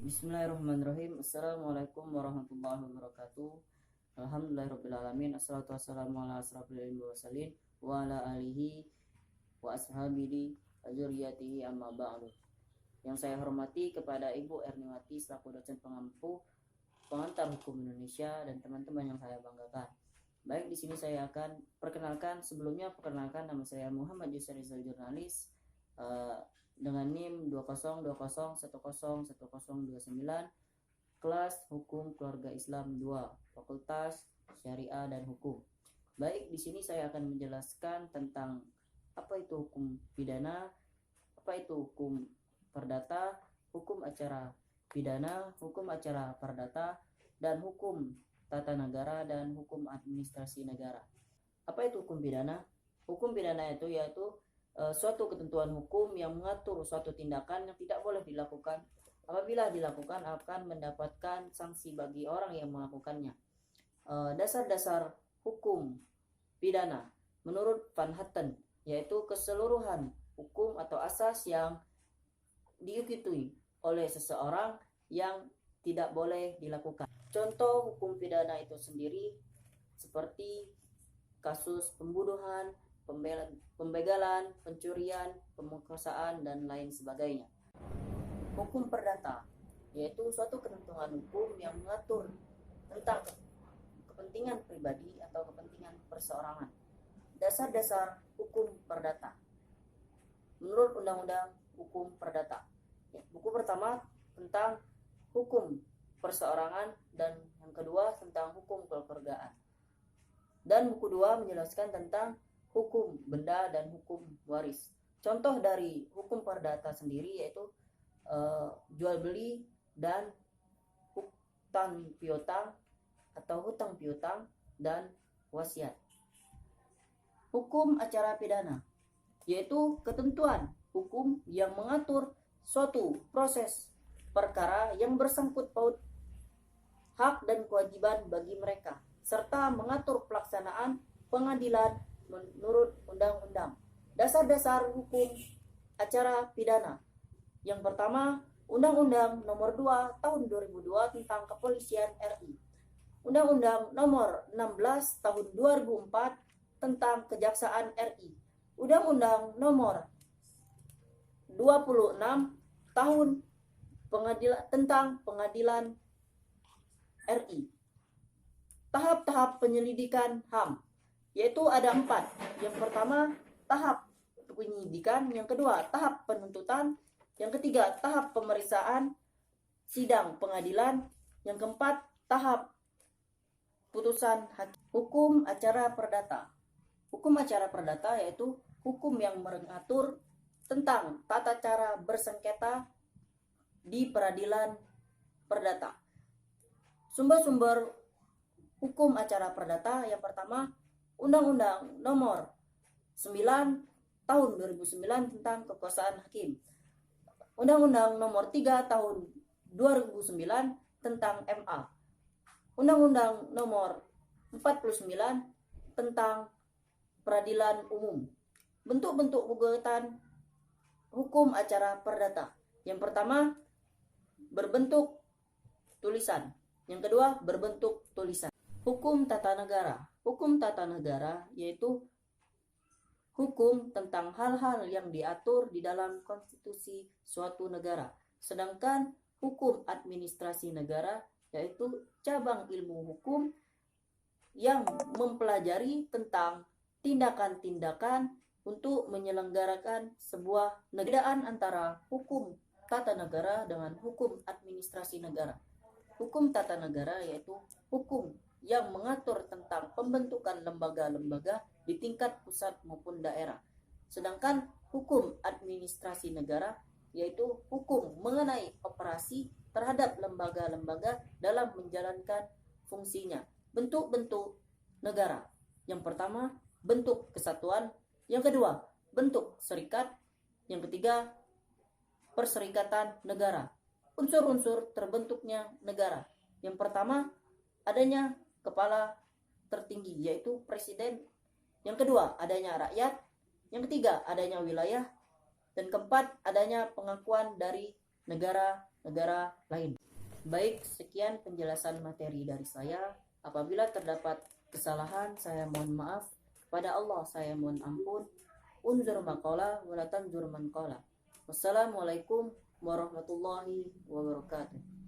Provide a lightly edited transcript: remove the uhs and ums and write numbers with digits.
Bismillahirrahmanirrahim. Assalamualaikum warahmatullahi wabarakatuh. Alhamdulillahirrabbilalamin. Assalatu wassalamu ala asrafil mursalin wa ala alihi wa ashabihi wa dzurriyyatihi amma ba'du. Yang saya hormati kepada Ibu Erniwati selaku dosen pengampu pengantar hukum Indonesia dan teman-teman yang saya banggakan. Baik, di sini saya akan perkenalkan nama saya Muhammad Yusri Rizal, jurnalis dengan NIM 2020101029, kelas Hukum Keluarga Islam 2, Fakultas Syariah dan Hukum. Baik, di sini saya akan menjelaskan tentang apa itu hukum pidana, apa itu hukum perdata, hukum acara pidana, hukum acara perdata, dan hukum tata negara dan hukum administrasi negara. Apa itu hukum pidana? Hukum pidana itu yaitu suatu ketentuan hukum yang mengatur suatu tindakan yang tidak boleh dilakukan. Apabila dilakukan akan mendapatkan sanksi bagi orang yang melakukannya. Dasar-dasar hukum pidana menurut Van Hatten yaitu keseluruhan hukum atau asas yang diikuti oleh seseorang yang tidak boleh dilakukan. Contoh hukum pidana itu sendiri seperti kasus pembunuhan, pembegalan, pencurian, pemerkosaan, dan lain sebagainya. Hukum perdata yaitu suatu ketentuan hukum yang mengatur tentang kepentingan pribadi atau kepentingan perseorangan. Dasar-dasar hukum perdata menurut Undang-Undang Hukum Perdata. Buku pertama tentang hukum perseorangan dan yang kedua tentang hukum kekeluargaan. Dan buku 2 menjelaskan tentang hukum benda dan hukum waris. Contoh dari hukum perdata sendiri yaitu jual beli dan hutang piutang atau hutang piutang dan wasiat. Hukum acara pidana yaitu ketentuan hukum yang mengatur suatu proses perkara yang bersangkut paut hak dan kewajiban bagi mereka serta mengatur pelaksanaan pengadilan menurut undang-undang. Dasar-dasar hukum acara pidana. Yang pertama, Undang-Undang Nomor 2 Tahun 2002 tentang Kepolisian RI. Undang-Undang Nomor 16 Tahun 2004 tentang Kejaksaan RI. Undang-Undang Nomor 26 Tahun tentang Pengadilan RI. Tahap-tahap penyelidikan HAM yaitu ada 4. Yang pertama, tahap penyidikan. Yang kedua, tahap penuntutan. Yang ketiga, tahap pemeriksaan sidang pengadilan. Yang keempat, tahap putusan hakim. Hukum acara perdata. Hukum acara perdata yaitu hukum yang mengatur tentang tata cara bersengketa di peradilan perdata. Sumber-sumber hukum acara perdata yang pertama, Undang-Undang Nomor 9 Tahun 2009 tentang kekuasaan hakim. Undang-Undang Nomor 3 Tahun 2009 tentang MA. Undang-Undang Nomor 49 tentang peradilan umum. Bentuk-bentuk gugatan hukum acara perdata. Yang pertama, berbentuk tulisan. Yang kedua, berbentuk tulisan. Hukum tata negara. Hukum tata negara yaitu hukum tentang hal-hal yang diatur di dalam konstitusi suatu negara. Sedangkan hukum administrasi negara yaitu cabang ilmu hukum yang mempelajari tentang tindakan-tindakan untuk menyelenggarakan sebuah negara antara hukum tata negara dengan hukum administrasi negara. Hukum tata negara yaitu hukum yang mengatur tentang pembentukan lembaga-lembaga di tingkat pusat maupun daerah. Sedangkan hukum administrasi negara yaitu hukum mengenai operasi terhadap lembaga-lembaga dalam menjalankan fungsinya. Bentuk-bentuk negara. Yang pertama, bentuk kesatuan. Yang kedua, bentuk serikat. Yang ketiga, perserikatan negara. Unsur-unsur terbentuknya negara. Yang pertama, adanya kepala tertinggi yaitu presiden. Yang kedua, adanya rakyat. Yang ketiga, adanya wilayah. Dan keempat, adanya pengakuan dari negara negara lain. Baik, sekian penjelasan materi dari saya. Apabila terdapat kesalahan, saya mohon maaf. Kepada Allah saya mohon ampun. Unzur maqala wa la tanzur man qala. Wassalamualaikum warahmatullahi wabarakatuh.